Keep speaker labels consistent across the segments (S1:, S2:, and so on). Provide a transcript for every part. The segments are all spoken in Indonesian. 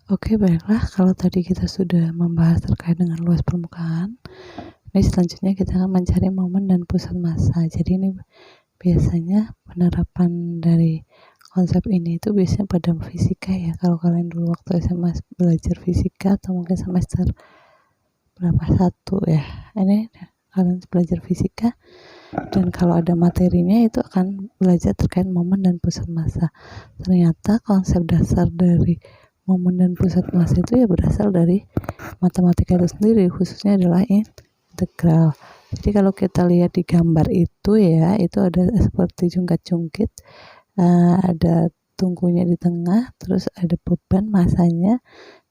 S1: Oke, baiklah, kalau tadi kita sudah membahas terkait dengan luas permukaan, ini selanjutnya kita akan mencari momen dan pusat massa. Jadi ini biasanya penerapan dari konsep ini itu biasanya pada fisika ya. Kalau kalian dulu waktu SMA belajar fisika atau mungkin semester berapa, 1 ya, ini kalian belajar fisika, dan kalau ada materinya itu akan belajar terkait momen dan pusat massa. Ternyata konsep dasar dari momen dan pusat massa itu ya berasal dari matematika itu sendiri, khususnya adalah integral. Jadi kalau kita lihat di gambar itu ya, itu ada seperti jungkat-jungkit, ada tungkunya di tengah, terus ada beban masanya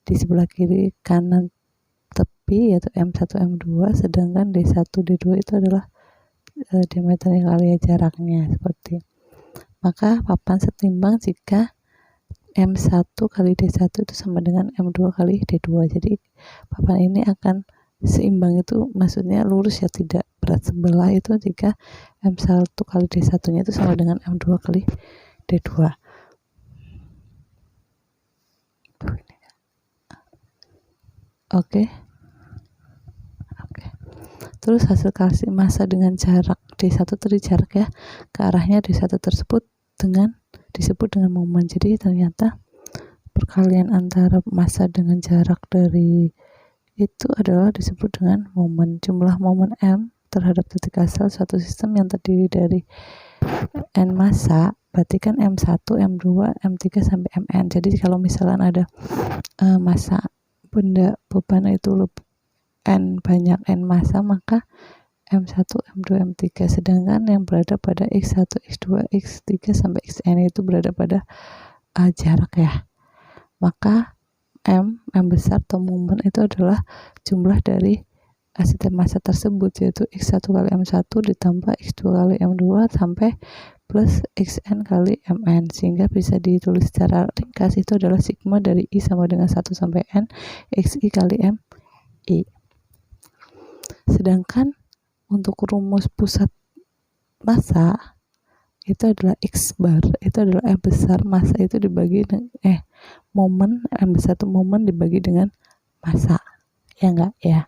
S1: di sebelah kiri kanan tepi yaitu M1 M2, sedangkan D1 D2 itu adalah diameternya kali jaraknya seperti. Maka papan setimbang jika M1 kali D1 itu sama dengan M2 kali D2. Jadi papan ini akan seimbang, itu maksudnya lurus ya, tidak berat sebelah, itu jika M1 kali D1 nya itu sama dengan M2 kali D2. Oke. Terus hasil kalkulasi massa dengan jarak D1 tadi jarak ya ke arahnya D1 tersebut disebut dengan momen. Jadi ternyata perkalian antara massa dengan jarak dari itu adalah disebut dengan momen. Jumlah momen M terhadap titik asal suatu sistem yang terdiri dari N massa, berarti kan M1, M2, M3 sampai Mn. Jadi kalau misalkan ada massa benda beban itu N banyak N massa, maka M1, M2, M3, sedangkan yang berada pada X1, X2, X3 sampai Xn itu berada pada jarak ya. Maka M besar atau momen itu adalah jumlah dari sistem massa tersebut, yaitu X1 kali M1 ditambah X2 kali M2 sampai plus Xn kali Mn, sehingga bisa ditulis secara ringkas itu adalah sigma dari I sama dengan 1 sampai N Xi kali Mi. Sedangkan untuk rumus pusat massa itu adalah X bar, itu adalah M besar massa itu dibagi momen, M besar itu momen dibagi dengan massa, ya enggak ya,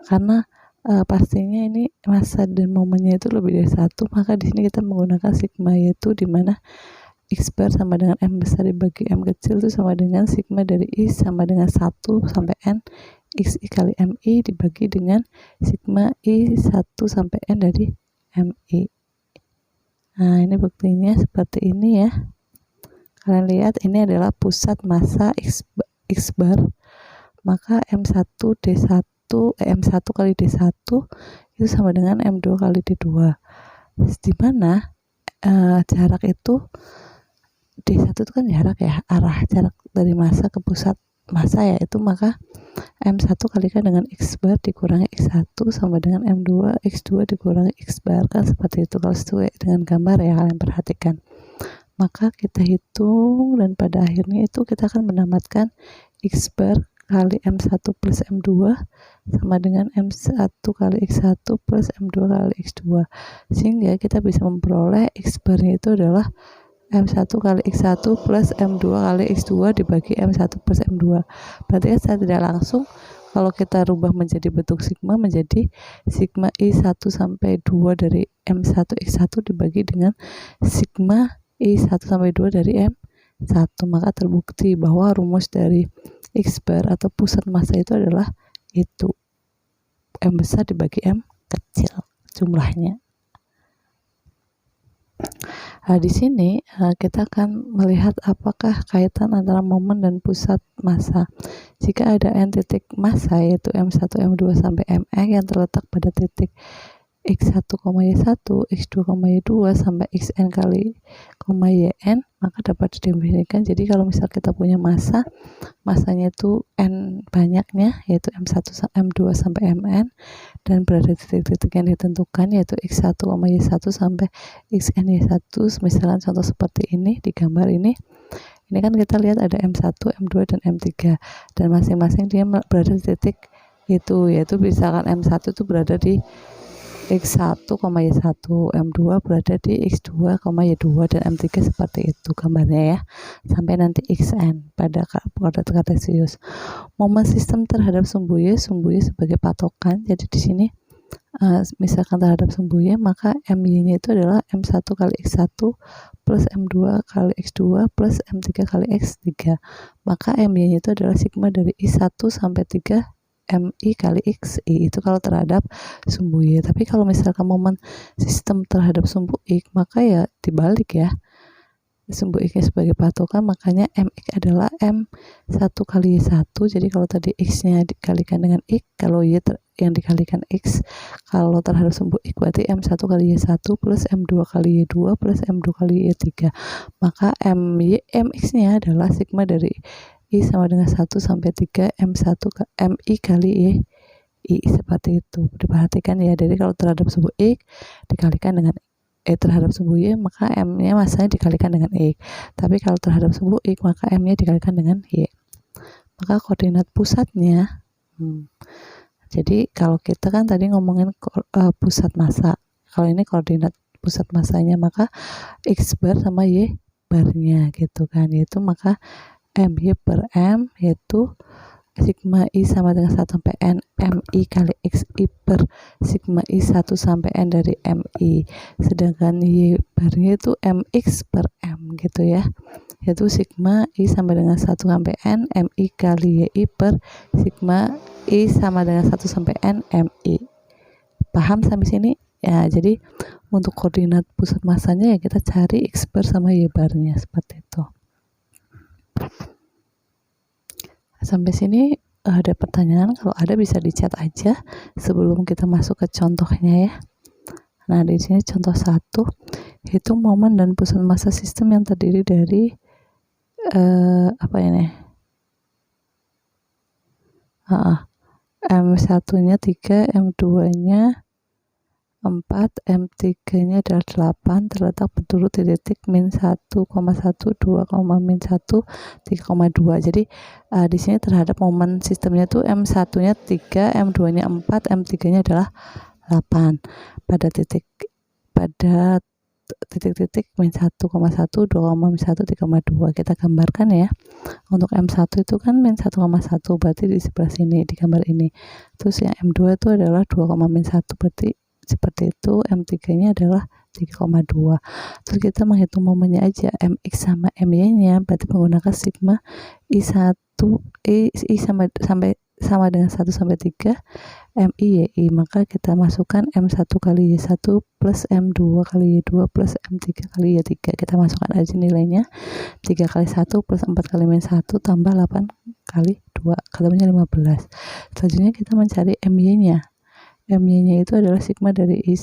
S1: karena pastinya ini massa dan momennya itu lebih dari 1, maka di sini kita menggunakan sigma, yaitu dimana X bar sama dengan M besar dibagi M kecil itu sama dengan sigma dari I sama dengan 1 sampai N Xi kali Mi dibagi dengan sigma I 1 sampai N dari Mi. Nah, ini buktinya seperti ini ya. Kalian lihat ini adalah pusat massa X bar, maka M1 kali D1 itu sama dengan M2 kali D2. Di mana jarak itu D1 itu kan jarak ya, jarak dari massa ke pusat massa ya, itu maka M1 kalikan dengan X bar dikurangi X1 sama dengan M2 X2 dikurangi X bar, kan seperti itu kalau sesuai dengan gambar ya, kalian perhatikan. Maka kita hitung dan pada akhirnya itu kita akan mendapatkan X bar kali M1 plus M2 sama dengan M1 kali X1 plus M2 kali X2, sehingga kita bisa memperoleh X barnya itu adalah M1 kali X1 plus M2 kali X2 dibagi M1 plus M2. Berarti kan secara tidak langsung kalau kita rubah menjadi bentuk sigma, menjadi sigma I 1 sampai 2 dari M1 X1 dibagi dengan sigma I 1 sampai 2 dari M1. Maka terbukti bahwa rumus dari X bar atau pusat massa itu adalah itu, M besar dibagi M kecil jumlahnya. Nah, di sini kita akan melihat apakah kaitan antara momen dan pusat massa. Jika ada n titik massa yaitu M1, M2 sampai Mx yang terletak pada titik X1, Y1, X2, Y2 sampai Xn kali Yn, maka dapat didefinisikan. Jadi kalau misal kita punya massanya itu n banyaknya yaitu M1, M2 sampai Mn, dan berada di titik-titik yang ditentukan yaitu X1, Y1 sampai Xn Y1, misalkan contoh seperti ini di gambar ini kan kita lihat ada M1, M2 dan M3, dan masing-masing dia berada di titik itu, yaitu misalkan M1 itu berada di X1, Y1, M2 berada di X2, Y2, dan M3 seperti itu gambarnya ya, sampai nanti Xn pada kuadrat kartesius. Momen sistem terhadap sumbu Y sebagai patokan. Jadi di sini misalkan terhadap sumbu Y, maka MY-nya itu adalah M1 kali X1 plus M2 kali X2 plus M3 kali X3. Maka MY-nya itu adalah sigma dari I1 sampai 3 MI kali XI, itu kalau terhadap sumbu Y. Tapi kalau misalkan momen sistem terhadap sumbu X, maka ya dibalik ya, sumbu X sebagai patokan, makanya MX adalah M1 kali Y1. Jadi kalau tadi X-nya dikalikan dengan X, kalau Y yang dikalikan X, kalau terhadap sumbu X berarti M1 kali Y1 plus M2 kali Y2 plus M2 kali Y3. Maka MX-nya adalah sigma dari I sama dengan 1 sampai 3 MI kali I, seperti itu. Diperhatikan ya, jadi kalau terhadap sumbu X dikalikan dengan terhadap sumbu Y, maka M-nya masanya dikalikan dengan X. Tapi kalau terhadap sumbu X, maka M-nya dikalikan dengan Y. Maka koordinat pusatnya, jadi kalau kita kan tadi ngomongin pusat massa, kalau ini koordinat pusat massanya, maka X bar sama Y barnya gitu kan, yaitu maka MY per M yaitu sigma I sama dengan 1 sampai N MI kali XI per sigma I 1 sampai N dari MI, sedangkan Y barnya itu MX per M gitu ya, yaitu sigma I sama dengan 1 sampai N MI kali YI per sigma I sama dengan 1 sampai N MI. Paham sampai sini? Ya, jadi untuk koordinat pusat massanya ya kita cari X bar sama Y barnya seperti itu. Sampai sini ada pertanyaan? Kalau ada bisa di-chat aja sebelum kita masuk ke contohnya ya. Nah, di sini contoh 1, hitung momen dan pusat massa sistem yang terdiri dari apa ini? M1-nya 3, M2-nya 4, M3-nya adalah 8, terletak berturut di titik min 1,1, 2, min 1, 3,2. Jadi di sini terhadap momen sistemnya tuh M1-nya 3, M2-nya 4, M3-nya adalah 8 pada titik min 1,1, 2, min 1, 3,2. Kita gambarkan ya. Untuk M1 itu kan min 1,1, berarti di sebelah sini di gambar ini. Terus yang M2 itu adalah 2, min 1, berarti seperti itu. M3-nya adalah 3,2. Terus kita menghitung momennya aja, MX sama MY-nya, berarti menggunakan sigma I1 I sama dengan 1 sampai 3 MI YI, maka kita masukkan M1 kali Y1 plus M2 kali Y2 plus M3 kali Y3. Kita masukkan aja nilainya, 3 kali 1 plus 4 kali min 1 tambah 8 kali 2, ketemunya 15. Selanjutnya kita mencari MY-nya. MY-nya itu adalah sigma dari I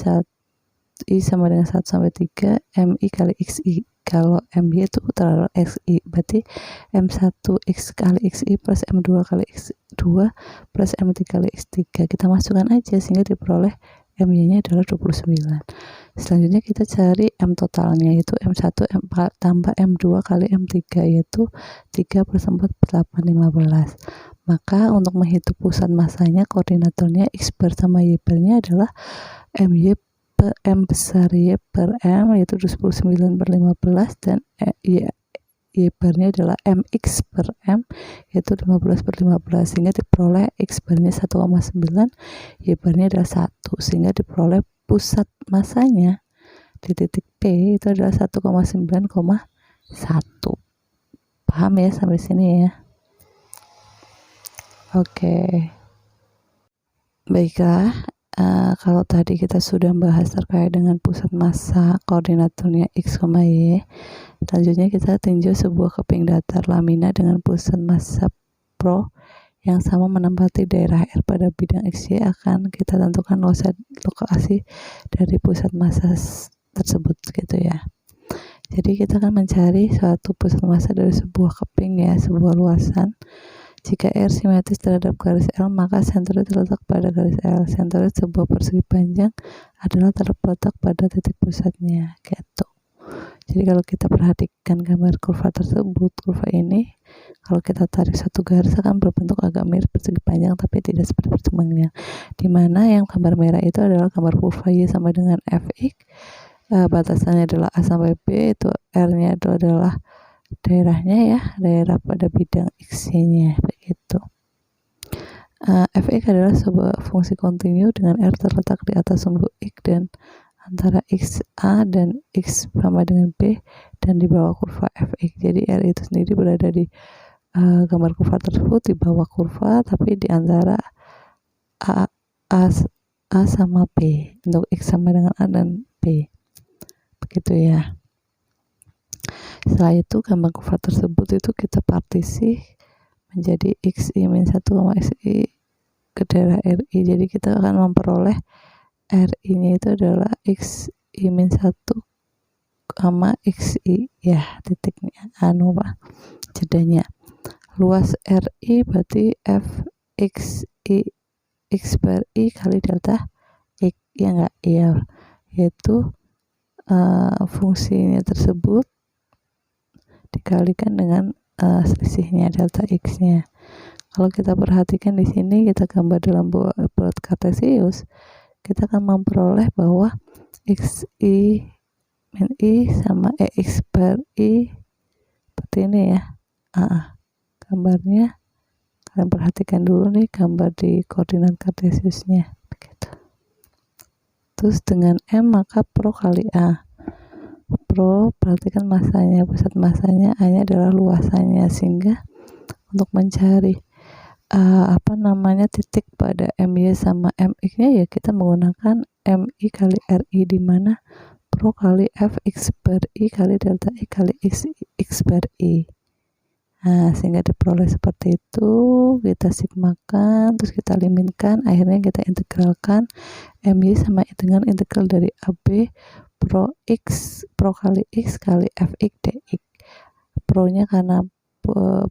S1: sama dengan 1 sampai 3 MI kali XI. Kalau MY itu terlalu XI, berarti M1 X kali XI plus M2 kali X2 plus M3 kali X3. Kita masukkan aja sehingga diperoleh MY-nya adalah 29. Selanjutnya kita cari M totalnya, yaitu M1 tambah M2 kali M3, yaitu 3 plus 4 plus 8, 15. Maka untuk menghitung pusat massanya, koordinatornya X bar sama Y barnya adalah MY per M besar Y per M, yaitu 29 per 15, dan Y barnya adalah MX per M, yaitu 15 per 15, sehingga diperoleh X barnya 1,9, Y barnya adalah 1, sehingga diperoleh pusat massanya di titik P itu adalah 1,9,1. Paham ya sampai sini ya? Oke. Baiklah, kalau tadi kita sudah membahas terkait dengan pusat massa, koordinatornya X, Y. Selanjutnya kita tinjau sebuah keping datar lamina dengan pusat massa Pro yang sama menempati daerah R pada bidang XY. Akan kita tentukan lokasi dari pusat massa tersebut gitu ya. Jadi kita akan mencari suatu pusat massa dari sebuah keping ya, sebuah luasan. Jika R simetris terhadap garis L, maka sentroid terletak pada garis L. Sentroid sebuah persegi panjang adalah terletak pada titik pusatnya, gitu. Jadi kalau kita perhatikan gambar kurva tersebut, kurva ini, kalau kita tarik satu garis akan berbentuk agak mirip persegi panjang tapi tidak seperti persegi panjang, dimana yang gambar merah itu adalah gambar kurva Y sama dengan Fx, batasannya adalah A sampai B, itu R-nya itu adalah daerahnya ya, daerah pada bidang X-nya begitu. Fx adalah sebuah fungsi kontinu dengan R terletak di atas sumbu X dan antara XA dan X sama dengan B dan di bawah kurva Fx. Jadi R itu sendiri berada di gambar kurva tersebut di bawah kurva tapi di antara A sama B, untuk X sama dengan A dan B begitu ya. Setelah itu gambar kurva tersebut itu kita partisi menjadi XI-1, XI ke daerah RI. Jadi kita akan memperoleh RI nya itu adalah XI-1 sama XI ya, titiknya Pak, jedanya. Luas RI berarti Fxi X per I kali delta X, ya enggak? Iya, yaitu fungsinya tersebut dikalikan dengan selisihnya delta X nya. Kalau kita perhatikan di sini, kita gambar dalam bulat kartesius, kita akan memperoleh bahwa XI min I sama X per I seperti ini ya. Gambarnya kalian perhatikan dulu nih, gambar di koordinat kartesiusnya begitu. Terus dengan M maka pro kali A. Pro, perhatikan masanya, pusat masanya, A nya adalah luasannya, sehingga untuk mencari titik pada MY sama MX nya ya kita menggunakan MI kali RI, di mana pro kali Fx per I kali delta I kali X per I. Nah, sehingga diperoleh seperti itu, kita sigmakan, terus kita limitkan, akhirnya kita integralkan MY sama dengan integral dari AB pro kali X kali Fx dx. Pro nya karena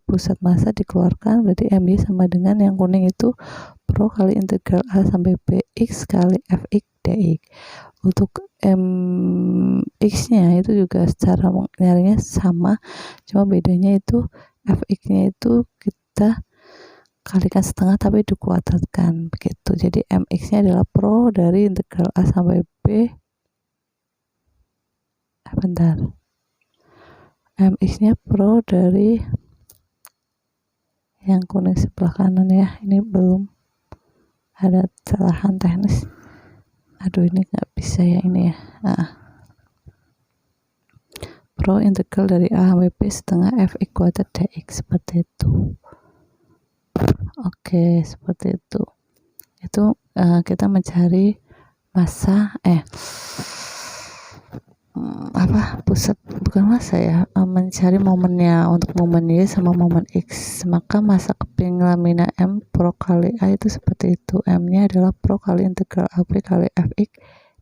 S1: pusat massa dikeluarkan, berarti MY sama dengan yang kuning itu pro kali integral A sampai B X kali Fx dx. Untuk Mx nya itu juga secara nyarinya sama, cuma bedanya itu Fx nya itu kita kalikan setengah tapi dikuadratkan begitu. Jadi Mx nya adalah pro dari integral A sampai B, Mx nya pro dari yang kuning sebelah kanan ya, ini belum ada kesalahan teknis, ini nggak bisa ya ini ya. Pro integral dari A sampai B setengah Fx kuadrat dx, seperti itu. Oke, seperti itu. Itu kita mencari massa pusat, bukan massa ya, mencari momennya. Untuk momen Y sama momen X, maka massa keping lamina M pro kali A itu seperti itu. M nya adalah pro kali integral AB kali Fx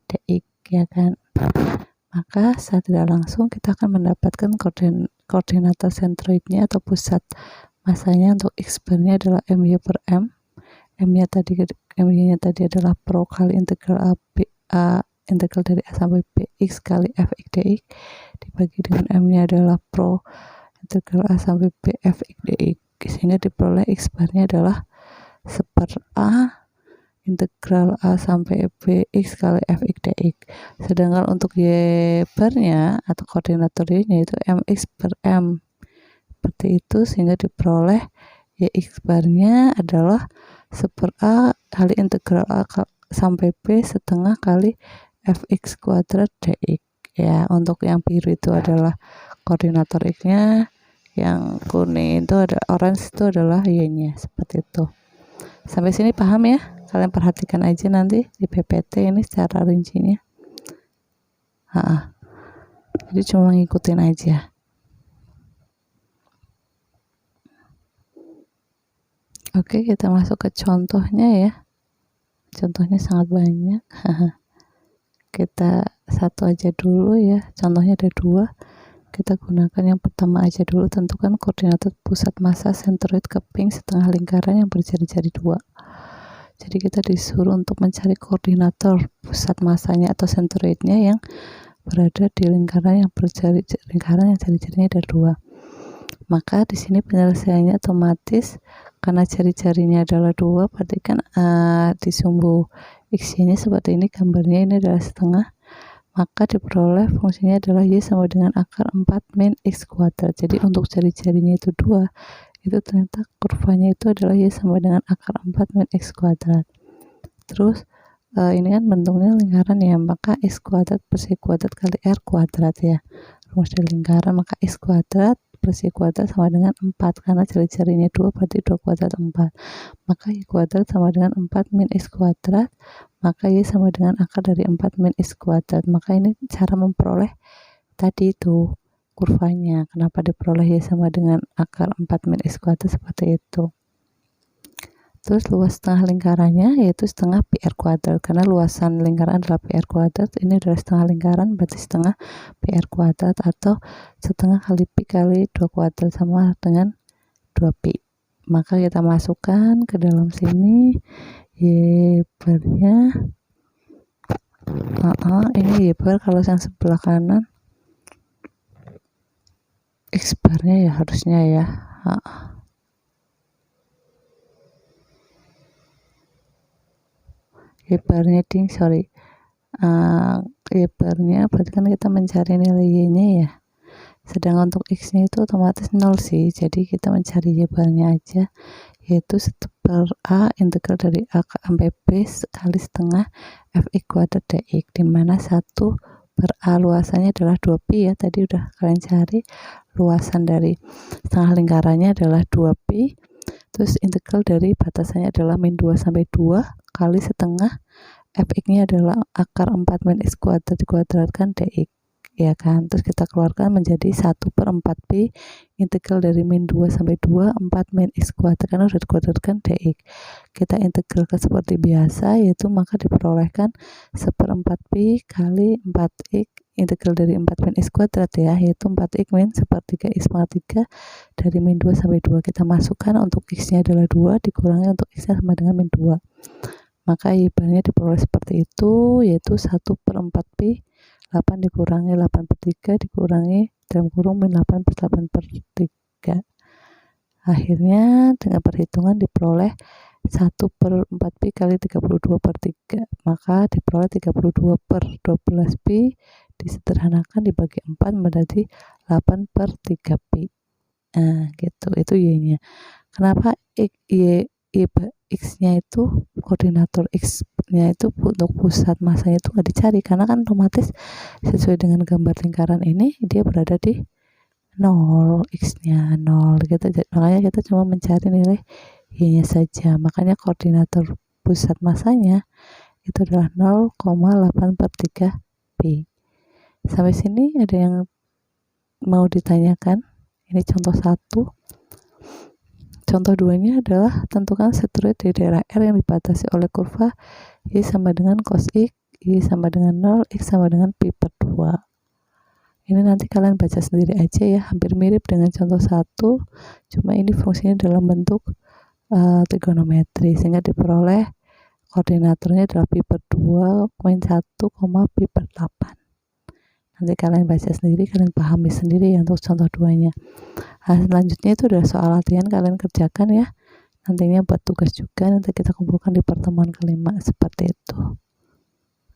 S1: dx, ya kan. Maka secara tidak langsung kita akan mendapatkan koordinator sentroidnya atau pusat masanya untuk X bar-nya adalah MY per M. MY nya tadi adalah pro kali integral A integral dari A sampai B X kali Fx dx dibagi dengan M nya adalah pro integral A sampai B Fx dx, sehingga diperoleh X bar-nya adalah 1/A integral A sampai B X kali Fx dx. Sedangkan untuk Y bar-nya atau koordinator Y-nya itu Mx per M, seperti itu, sehingga diperoleh Yx bar-nya adalah 1/A kali integral A sampai B setengah kali Fx kuadrat dx ya. Untuk yang biru itu adalah koordinator X-nya, yang kuning itu ada orange itu adalah Y-nya, seperti itu. Sampai sini paham ya? Kalian perhatikan aja nanti di PPT ini secara rincinya. Jadi cuma ngikutin aja. Oke, kita masuk ke contohnya ya. Contohnya sangat banyak. Kita satu aja dulu ya. Contohnya ada 2. Kita gunakan yang pertama aja dulu. Tentukan koordinator pusat massa sentroid keping setengah lingkaran yang berjari-jari 2. Jadi kita disuruh untuk mencari koordinator pusat massanya atau sentroidnya yang berada di lingkaran yang berjari-jari, lingkaran yang jari-jarinya ada 2. Maka di sini penyelesaiannya otomatis karena jari-jarinya adalah 2, berarti kan di sumbu X ini seperti ini gambarnya, ini adalah setengah, maka diperoleh fungsinya adalah Y sama dengan akar 4 min X kuadrat. Jadi untuk jari-jarinya itu 2, itu ternyata kurvanya itu adalah Y sama dengan akar 4 min X kuadrat. Terus ini kan bentuknya lingkaran ya, maka X kuadrat plus Y kuadrat kali R kuadrat ya. Rumus dari lingkaran, maka X kuadrat plus Y kuadrat sama dengan 4, karena jari-jarinya 2 berarti 2 kuadrat 4. Maka Y kuadrat sama dengan 4 min X kuadrat, maka Y sama dengan akar dari 4 min X kuadrat. Maka ini cara memperoleh tadi itu kurvanya, kenapa diperoleh Y sama dengan akar 4 min X kuadrat seperti itu. Terus luas setengah lingkarannya yaitu setengah PR kuadrat, karena luasan lingkaran adalah PR kuadrat, ini adalah setengah lingkaran berarti setengah PR kuadrat, atau setengah kali Pi kali 2 kuadrat sama dengan 2Pi. Maka kita masukkan ke dalam sini Y barnya, ini Y bar, kalau yang sebelah kanan X barnya ya harusnya ya, Y barnya Y barnya berarti kan kita mencari nilai Y nya ya, sedangkan untuk X nya itu otomatis 0 sih, jadi kita mencari Y barnya aja, yaitu 1 per A integral dari A sampai B kali setengah Fx kuadrat dx, dimana 1 per A luasannya adalah 2Pi ya, tadi udah kalian cari, luasan dari setengah lingkarannya adalah 2Pi, terus integral dari batasannya adalah min 2 sampai 2 kali setengah Fx nya adalah akar 4 min X kuadrat dikuadratkan dx ya kan, terus kita keluarkan menjadi 1 per 4Pi integral dari min 2 sampai 2 4 min X kuadrat, karena sudah dikuadratkan dx, kita integralkan seperti biasa, yaitu maka diperolehkan 1/4Pi kali 4x integral dari 4 min X kuadrat ya, yaitu 4x min 1/3 X pangkat 3 dari min 2 sampai 2, kita masukkan untuk X nya adalah 2 dikurangi untuk X nya sama dengan min 2, maka Y barnya diperoleh seperti itu, yaitu 1 per 4Pi 8 dikurangi 8/3 dikurangi dalam kurung min 8 plus 8/3. Akhirnya dengan perhitungan diperoleh 1 per 4Pi kali 32/3, maka diperoleh 32 per 12Pi, disederhanakan dibagi 4 menjadi 8/3Pi. Nah gitu, itu Y nya. Kenapa X nya itu koordinator X nya itu untuk pusat masanya itu nggak dicari, karena kan otomatis sesuai dengan gambar lingkaran ini dia berada di 0, X nya 0 gitu, makanya kita cuma mencari nilai Y nya saja, makanya koordinator pusat masanya itu adalah 0,8/3 Pi. Sampai sini ada yang mau ditanyakan? Ini contoh 1. Contoh 2-nya adalah tentukan sentroid di daerah R yang dibatasi oleh kurva Y sama dengan cos X, Y sama dengan 0, X sama dengan Pi per 2. Ini nanti kalian baca sendiri aja ya, hampir mirip dengan contoh 1, cuma ini fungsinya dalam bentuk trigonometri, sehingga diperoleh koordinatornya adalah Pi per 2 min 1, Pi per 8. Nanti kalian baca sendiri, kalian pahami sendiri ya untuk contoh 2-nya. Nah, selanjutnya itu adalah soal latihan, kalian kerjakan ya, nantinya buat tugas juga, nanti kita kumpulkan di pertemuan kelima seperti itu.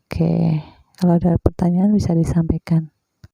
S1: Oke, kalau ada pertanyaan bisa disampaikan.